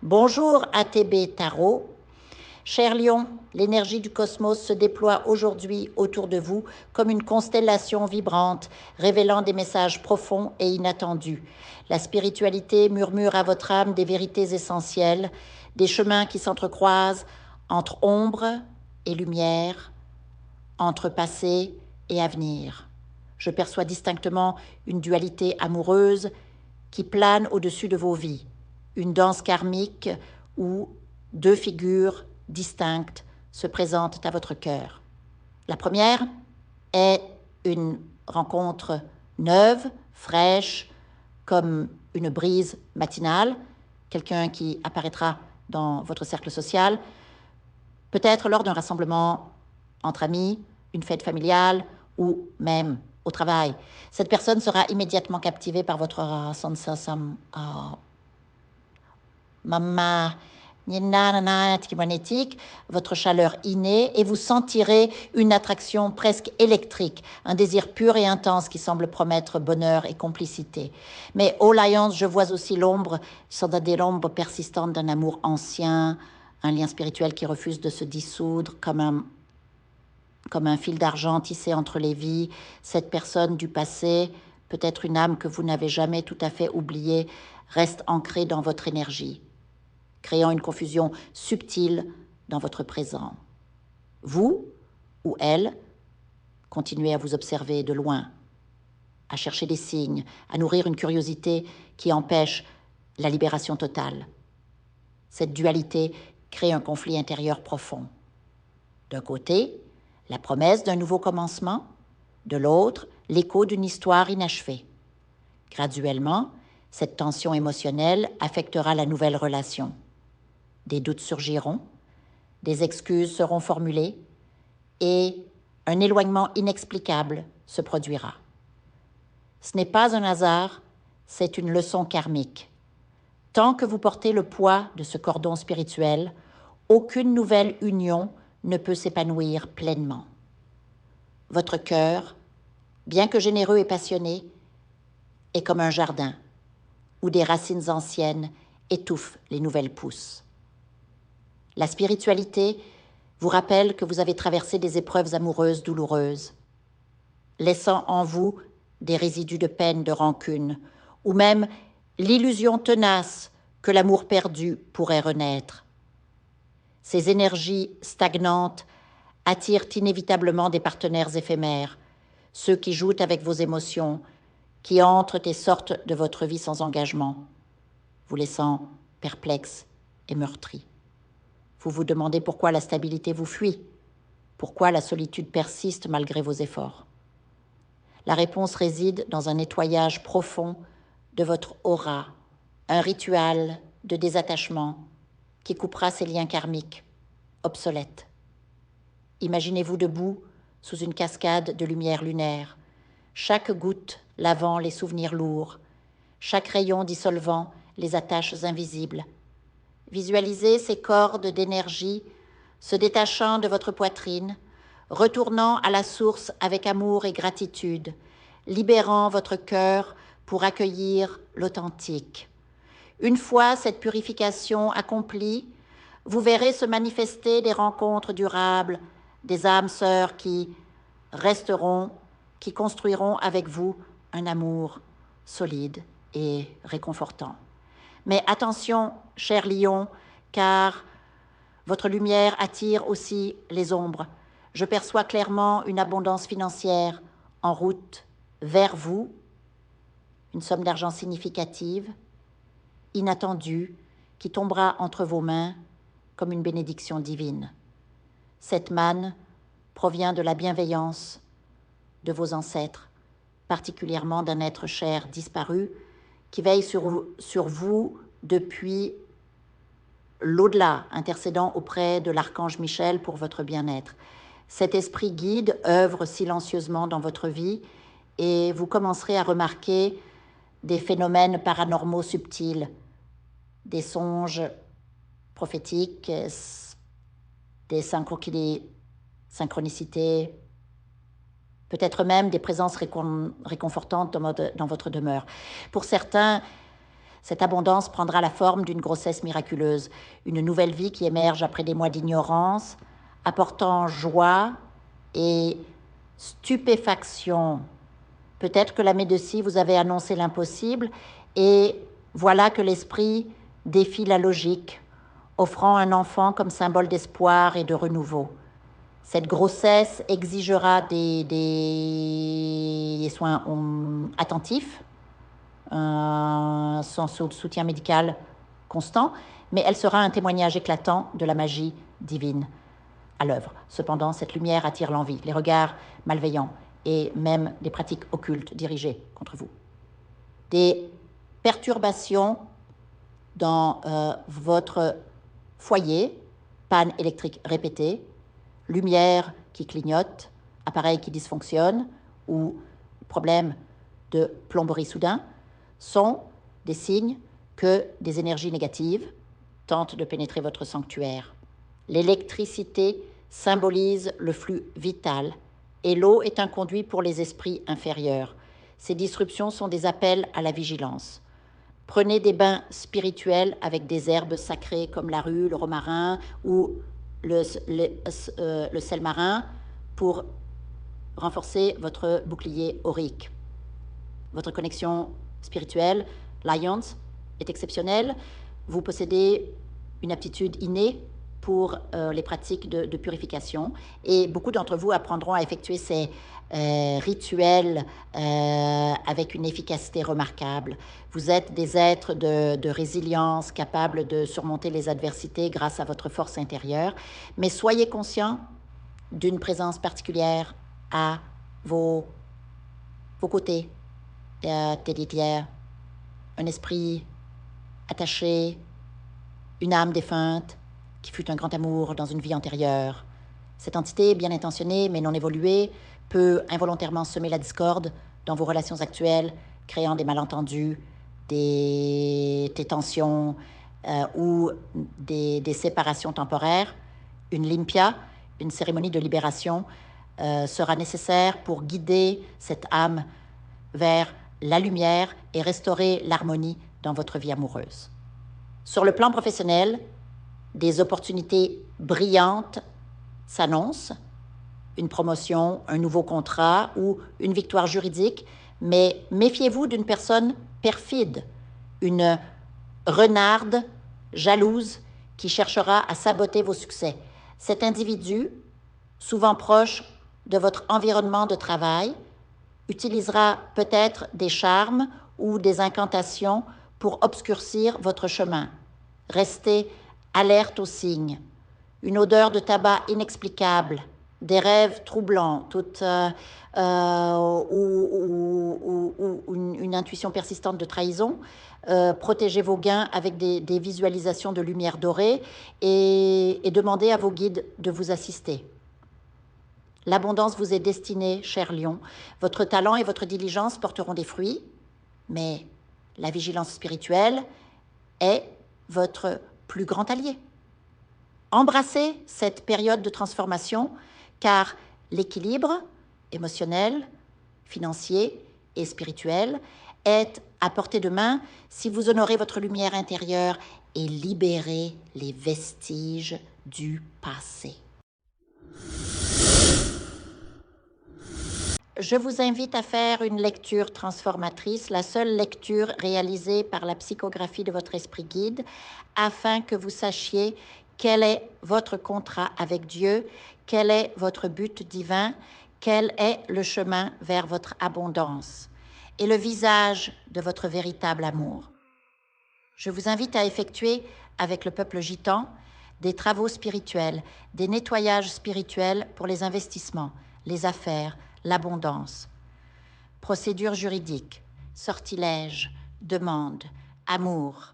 Bonjour ATB Tarot. Cher Lion, l'énergie du cosmos se déploie aujourd'hui autour de vous comme une constellation vibrante, révélant des messages profonds et inattendus. La spiritualité murmure à votre âme des vérités essentielles, des chemins qui s'entrecroisent entre ombre et lumière, entre passé et avenir. Je perçois distinctement une dualité amoureuse qui plane au-dessus de vos vies, une danse karmique où deux figures distinctes se présentent à votre cœur. La première est une rencontre neuve, fraîche, comme une brise matinale, quelqu'un qui apparaîtra dans votre cercle social, peut-être lors d'un rassemblement entre amis, une fête familiale ou même au travail. Cette personne sera immédiatement captivée par votre mama magnétique, votre chaleur innée, et vous sentirez une attraction presque électrique, un désir pur et intense qui semble promettre bonheur et complicité. Mais ô Lions, je vois aussi l'ombre, l'ombre persistante d'un amour ancien, un lien spirituel qui refuse de se dissoudre comme un fil d'argent tissé entre les vies. Cette personne du passé, peut-être une âme que vous n'avez jamais tout à fait oubliée, reste ancrée dans votre énergie, créant une confusion subtile dans votre présent. Vous, ou elle, continuez à vous observer de loin, à chercher des signes, à nourrir une curiosité qui empêche la libération totale. Cette dualité crée un conflit intérieur profond. D'un côté, la promesse d'un nouveau commencement, de l'autre, l'écho d'une histoire inachevée. Graduellement, cette tension émotionnelle affectera la nouvelle relation. Des doutes surgiront, des excuses seront formulées et un éloignement inexplicable se produira. Ce n'est pas un hasard, c'est une leçon karmique. Tant que vous portez le poids de ce cordon spirituel, aucune nouvelle union ne peut s'épanouir pleinement. Votre cœur, bien que généreux et passionné, est comme un jardin où des racines anciennes étouffent les nouvelles pousses. La spiritualité vous rappelle que vous avez traversé des épreuves amoureuses douloureuses, laissant en vous des résidus de peine, de rancune, ou même l'illusion tenace que l'amour perdu pourrait renaître. Ces énergies stagnantes attirent inévitablement des partenaires éphémères, ceux qui jouent avec vos émotions, qui entrent et sortent de votre vie sans engagement, vous laissant perplexe et meurtri. Vous vous demandez pourquoi la stabilité vous fuit, pourquoi la solitude persiste malgré vos efforts. La réponse réside dans un nettoyage profond de votre aura, un rituel de désattachement qui coupera ces liens karmiques obsolètes. Imaginez-vous debout sous une cascade de lumière lunaire, chaque goutte lavant les souvenirs lourds, chaque rayon dissolvant les attaches invisibles. Visualisez ces cordes d'énergie se détachant de votre poitrine, retournant à la source avec amour et gratitude, libérant votre cœur pour accueillir l'authentique. Une fois cette purification accomplie, vous verrez se manifester des rencontres durables, des âmes sœurs qui resteront, qui construiront avec vous un amour solide et réconfortant. Mais attention, cher lion, car votre lumière attire aussi les ombres. Je perçois clairement une abondance financière en route vers vous, une somme d'argent significative, inattendue, qui tombera entre vos mains comme une bénédiction divine. Cette manne provient de la bienveillance de vos ancêtres, particulièrement d'un être cher disparu qui veille sur vous depuis l'au-delà, intercédant auprès de l'archange Michel pour votre bien-être. Cet esprit guide œuvre silencieusement dans votre vie et vous commencerez à remarquer des phénomènes paranormaux subtils, des songes prophétiques, des synchronicités, peut-être même des présences réconfortantes dans votre demeure. Pour certains, Cette abondance prendra la forme d'une grossesse miraculeuse, une nouvelle vie qui émerge après des mois d'ignorance, apportant joie et stupéfaction. Peut-être que la médecine vous avait annoncé l'impossible et voilà que l'esprit défie la logique, offrant un enfant comme symbole d'espoir et de renouveau. Cette grossesse exigera des soins attentifs, son soutien médical constant, mais elle sera un témoignage éclatant de la magie divine à l'œuvre. Cependant, cette lumière attire l'envie, les regards malveillants et même des pratiques occultes dirigées contre vous. Des perturbations dans votre foyer, panne électrique répétée, lumière qui clignote, appareil qui dysfonctionne ou problème de plomberie soudain sont des signes que des énergies négatives tentent de pénétrer votre sanctuaire. L'électricité symbolise le flux vital et l'eau est un conduit pour les esprits inférieurs. Ces disruptions sont des appels à la vigilance. Prenez des bains spirituels avec des herbes sacrées comme la rue, le romarin ou le sel marin pour renforcer votre bouclier aurique. Votre connexion spirituelle, Lions, est exceptionnelle. Vous possédez une aptitude innée pour les pratiques de purification et beaucoup d'entre vous apprendront à effectuer ces rituels avec une efficacité remarquable. Vous êtes des êtres de résilience capables de surmonter les adversités grâce à votre force intérieure, mais soyez conscients d'une présence particulière à vos côtés, Teddy, un esprit attaché, une âme défunte qui fut un grand amour dans une vie antérieure. Cette entité, bien intentionnée mais non évoluée, peut involontairement semer la discorde dans vos relations actuelles, créant des malentendus, des tensions ou des séparations temporaires. Une limpia, une cérémonie de libération, sera nécessaire pour guider cette âme vers la lumière et restaurer l'harmonie dans votre vie amoureuse. Sur le plan professionnel, des opportunités brillantes s'annoncent, une promotion, un nouveau contrat ou une victoire juridique, mais méfiez-vous d'une personne perfide, une renarde jalouse qui cherchera à saboter vos succès. Cet individu, souvent proche de votre environnement de travail, utilisera peut-être des charmes ou des incantations pour obscurcir votre chemin. Restez alerte aux signes. Une odeur de tabac inexplicable, des rêves troublants, ou une intuition persistante de trahison. Protégez vos gains avec des visualisations de lumière dorée et demandez à vos guides de vous assister. L'abondance vous est destinée, cher lion. Votre talent et votre diligence porteront des fruits, mais la vigilance spirituelle est votre plus grand allié. Embrassez cette période de transformation car l'équilibre émotionnel, financier et spirituel est à portée de main si vous honorez votre lumière intérieure et libérez les vestiges du passé. Je vous invite à faire une lecture transformatrice, la seule lecture réalisée par la psychographie de votre esprit guide, afin que vous sachiez quel est votre contrat avec Dieu, quel est votre but divin, quel est le chemin vers votre abondance et le visage de votre véritable amour. Je vous invite à effectuer avec le peuple gitan des travaux spirituels, des nettoyages spirituels pour les investissements, les affaires, l'abondance. Procédures juridiques, sortilèges, demandes, amour.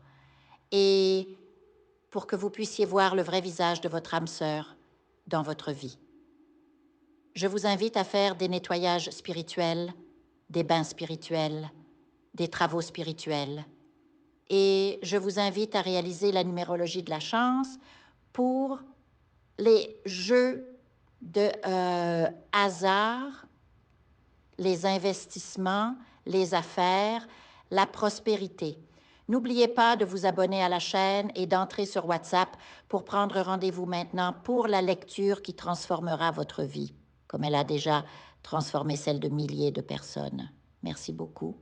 Et pour que vous puissiez voir le vrai visage de votre âme sœur dans votre vie. Je vous invite à faire des nettoyages spirituels, des bains spirituels, des travaux spirituels. Et je vous invite à réaliser la numérologie de la chance pour les jeux de hasard, les investissements, les affaires, la prospérité. N'oubliez pas de vous abonner à la chaîne et d'entrer sur WhatsApp pour prendre rendez-vous maintenant pour la lecture qui transformera votre vie, comme elle a déjà transformé celle de milliers de personnes. Merci beaucoup.